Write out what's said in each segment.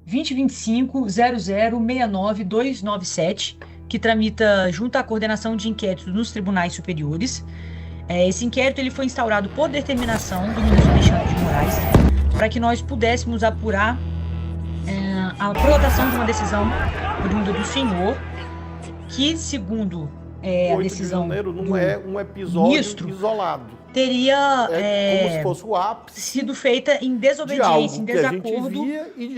2025-00-69297, que tramita junto à coordenação de inquéritos nos tribunais superiores. Esse inquérito ele foi instaurado por determinação do ministro Alexandre de Moraes, para que nós pudéssemos apurar a prolatação de uma decisão oriunda do senhor, que, segundo a decisão de janeiro não do é um episódio ministro, isolado. Teria como se fosse o ápice sido feita em desobediência, em desacordo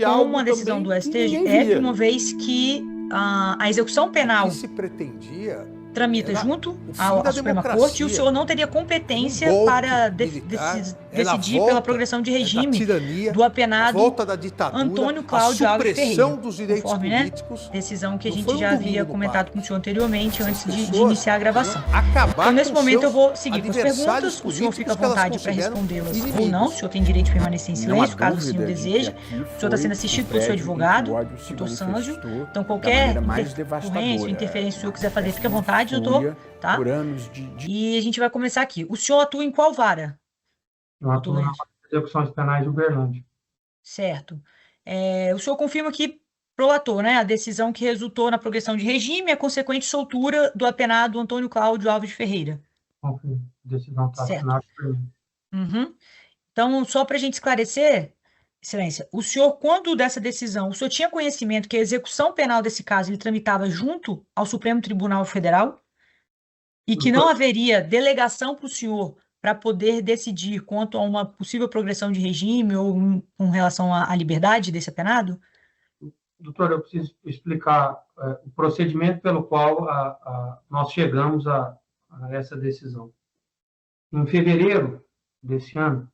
com uma decisão do STF, uma vez que a execução penal O que se pretendia tramita era junto o fim à da Suprema democracia. Corte, e o senhor não teria competência golpe para militar, decidir volta pela progressão de da regime tirania, do apenado volta da ditadura, Antônio a Cláudio Alves supressão Ferreira, dos direitos conforme, políticos. decisão que a Não gente foi um já domingo havia no comentado parque. com o senhor anteriormente, Essas antes de pessoas iniciar a gravação. iam acabar Então, nesse com momento, eu seus vou seguir com as adversários perguntas. O senhor fica à políticos que elas vontade para consideram respondê-las ou inimigos. não. O senhor tem direito de permanecer em Não há silêncio, caso assim o dúvida de que deseje. aqui O senhor está foi sendo assistido um pelo seu prédio em que advogado, o ódio se doutor Sângio. manifestou Então, da qualquer maneira mais intercorrência ou devastadora. interferência que o senhor quiser fazer, fique à vontade, doutor. Fúria Tá? por anos de E a gente vai começar aqui. O senhor atua em qual vara? Eu atuo na execuções penais de Uberlândia. Certo. O senhor confirma que prolatou, né, a decisão que resultou na progressão de regime e a consequente soltura do apenado Antônio Cláudio Alves de Ferreira. Confirmo. Decisão está Certo. assinada por mim. Uhum. Então, só para a gente esclarecer, Excelência, o senhor, quando dessa decisão, o senhor tinha conhecimento que a execução penal desse caso ele tramitava junto ao Supremo Tribunal Federal e que não haveria delegação para o senhor para poder decidir quanto a uma possível progressão de regime ou com relação à liberdade desse apenado? Doutor, eu preciso explicar o procedimento pelo qual nós chegamos a essa decisão. Em fevereiro desse ano,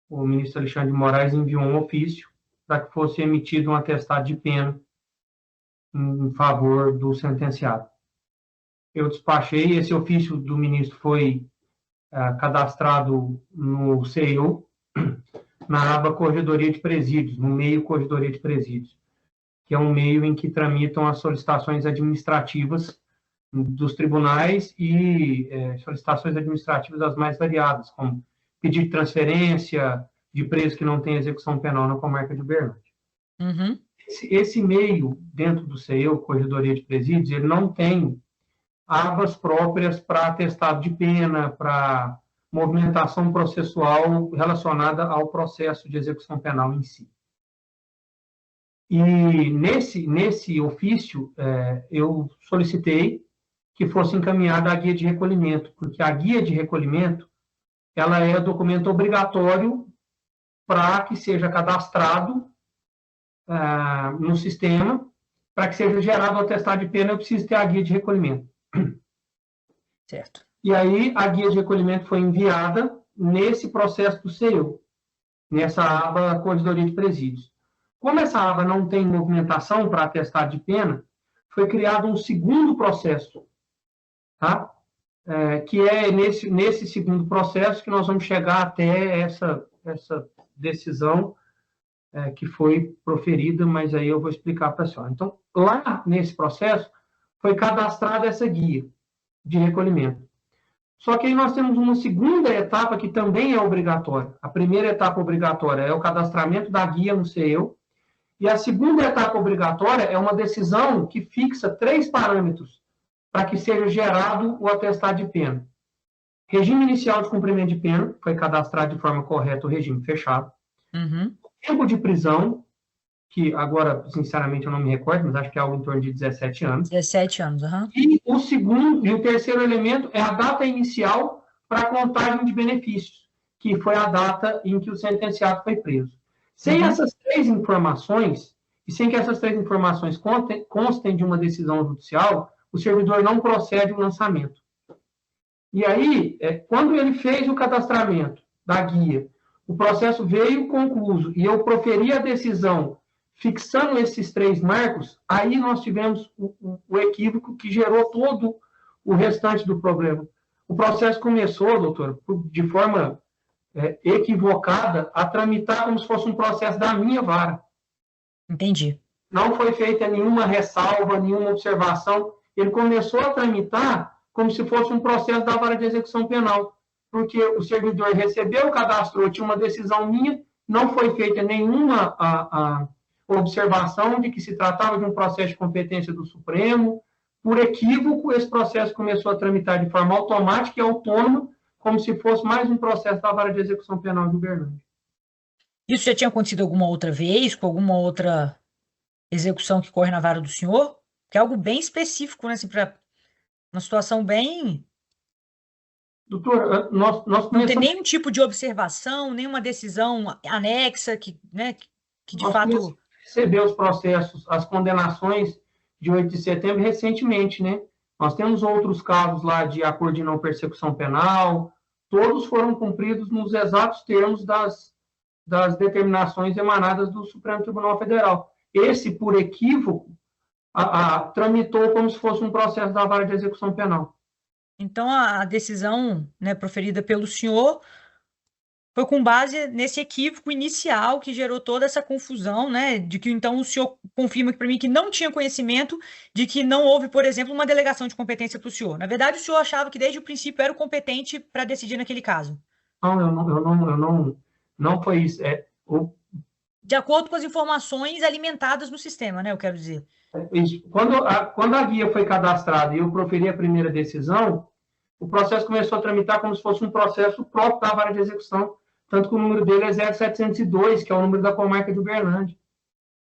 o ministro Alexandre de Moraes enviou um ofício para que fosse emitido um atestado de pena em favor do sentenciado. Eu despachei, esse ofício do ministro foi cadastrado no CEU, na aba Corregedoria de Presídios, no meio Corregedoria de Presídios, que é um meio em que tramitam as solicitações administrativas dos tribunais e solicitações administrativas as mais variadas, como pedido de transferência de preso que não tem execução penal na comarca de Uberlândia. Uhum. Esse meio, dentro do CEU, Corregedoria de Presídios, ele não tem abas próprias para atestado de pena, para movimentação processual relacionada ao processo de execução penal em si. E nesse ofício, eu solicitei que fosse encaminhada a guia de recolhimento, porque a guia de recolhimento ela é documento obrigatório para que seja cadastrado no sistema, para que seja gerado o atestado de pena, eu preciso ter a guia de recolhimento. Certo. E aí, a guia de recolhimento foi enviada nesse processo do CEU, nessa aba Corregedoria de Presídios. Como essa aba não tem movimentação para atestado de pena, foi criado um segundo processo, tá? Que é nesse segundo processo que nós vamos chegar até essa decisão que foi proferida, mas aí eu vou explicar para a senhora. Então, lá nesse processo, foi cadastrada essa guia de recolhimento. Só que aí nós temos uma segunda etapa que também é obrigatória. A primeira etapa obrigatória é o cadastramento da guia no CEU, e a segunda etapa obrigatória é uma decisão que fixa 3 parâmetros para que seja gerado o atestado de pena. Regime inicial de cumprimento de pena, foi cadastrado de forma correta o regime fechado. Uhum. Tempo de prisão, que agora, sinceramente, eu não me recordo, mas acho que é algo em torno de 17 anos. 17 anos, aham. E o terceiro elemento é a data inicial para a contagem de benefícios, que foi a data em que o sentenciado foi preso. Sem essas 3 informações, e sem que essas 3 informações constem de uma decisão judicial, o servidor não procede ao lançamento. E aí, quando ele fez o cadastramento da guia, o processo veio concluso, e eu proferi a decisão fixando esses 3 marcos, aí nós tivemos o equívoco que gerou todo o restante do problema. O processo começou, doutor, de forma equivocada, a tramitar como se fosse um processo da minha vara. Entendi. Não foi feita nenhuma ressalva, nenhuma observação. Ele começou a tramitar como se fosse um processo da vara de execução penal, porque o servidor recebeu o cadastro, tinha uma decisão minha, não foi feita nenhuma observação de que se tratava de um processo de competência do Supremo. Por equívoco, esse processo começou a tramitar de forma automática e autônoma, como se fosse mais um processo da Vara de Execução Penal de Uberlândia. Isso já tinha acontecido alguma outra vez, com alguma outra execução que corre na vara do senhor? Que é algo bem específico, né? Assim, para uma situação bem... Doutor, nós Não tem nenhum tipo de observação, nenhuma decisão anexa que, né, que de fato... recebeu os processos, as condenações de 8 de setembro recentemente, né? Nós temos outros casos lá de acordo de não persecução penal, todos foram cumpridos nos exatos termos das determinações emanadas do Supremo Tribunal Federal. Esse, por equívoco, tramitou como se fosse um processo da Vara de Execução Penal. Então, a decisão, né, proferida pelo senhor foi com base nesse equívoco inicial que gerou toda essa confusão, né? De que, então, o senhor confirma para mim que não tinha conhecimento de que não houve, por exemplo, uma delegação de competência para o senhor. Na verdade, o senhor achava que desde o princípio era o competente para decidir naquele caso. Não foi isso. De acordo com as informações alimentadas no sistema, né? Eu quero dizer. Quando a guia foi cadastrada e eu proferi a primeira decisão, o processo começou a tramitar como se fosse um processo próprio da vara de execução, tanto que o número dele é 0702, que é o número da comarca de Uberlândia.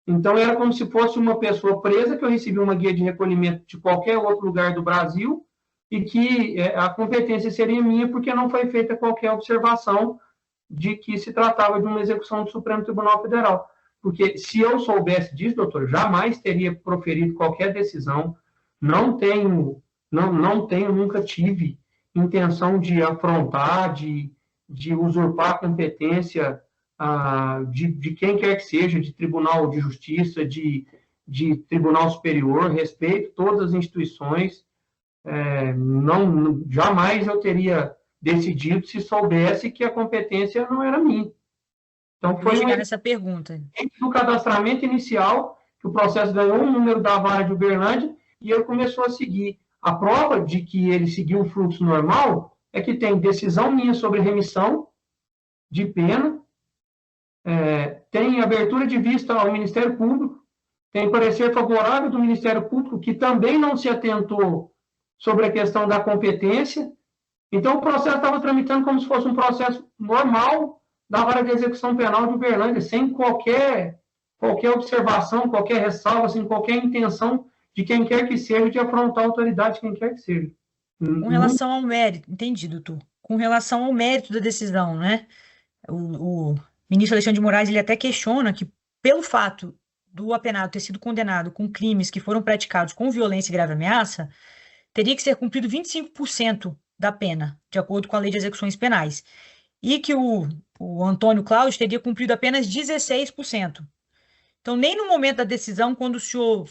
Então, era como se fosse uma pessoa presa, que eu recebi uma guia de recolhimento de qualquer outro lugar do Brasil, e que a competência seria minha, porque não foi feita qualquer observação de que se tratava de uma execução do Supremo Tribunal Federal. Porque se eu soubesse disso, doutor, jamais teria proferido qualquer decisão. Nunca tive intenção de afrontar, de usurpar a competência de quem quer que seja, de Tribunal de Justiça, de Tribunal Superior, respeito todas as instituições. Jamais eu teria decidido se soubesse que a competência não era minha. Então, foi essa pergunta. No cadastramento inicial, que o processo ganhou um número da vara de Uberlândia e ele começou a seguir. A prova de que ele seguiu o fluxo normal é que tem decisão minha sobre remissão de pena, tem abertura de vista ao Ministério Público, tem parecer favorável do Ministério Público, que também não se atentou sobre a questão da competência. Então, o processo estava tramitando como se fosse um processo normal da vara de execução penal de Uberlândia, sem qualquer observação, qualquer ressalva, sem qualquer intenção de quem quer que seja de afrontar a autoridade, quem quer que seja. Com relação ao mérito, entendi, doutor. Com relação ao mérito da decisão, né? O ministro Alexandre de Moraes, ele até questiona que, pelo fato do apenado ter sido condenado com crimes que foram praticados com violência e grave ameaça, teria que ser cumprido 25% da pena, de acordo com a Lei de Execuções Penais. E que o Antônio Cláudio teria cumprido apenas 16%. Então, nem no momento da decisão, quando o senhor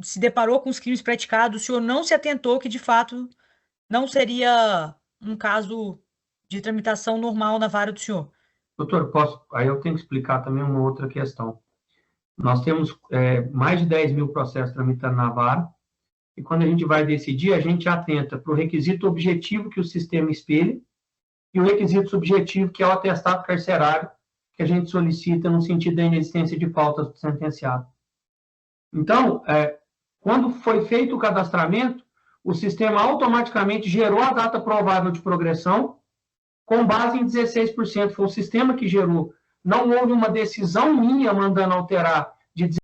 se deparou com os crimes praticados, o senhor não se atentou que, de fato, não seria um caso de tramitação normal na vara do senhor. Doutor, aí eu tenho que explicar também uma outra questão. Nós temos mais de 10 mil processos tramitando na vara, e quando a gente vai decidir, a gente atenta para o requisito objetivo que o sistema espelha e o requisito subjetivo, que é o atestado carcerário, que a gente solicita no sentido da inexistência de faltas do sentenciado. Então, quando foi feito o cadastramento, o sistema automaticamente gerou a data provável de progressão com base em 16%. Foi o sistema que gerou. Não houve uma decisão minha mandando alterar de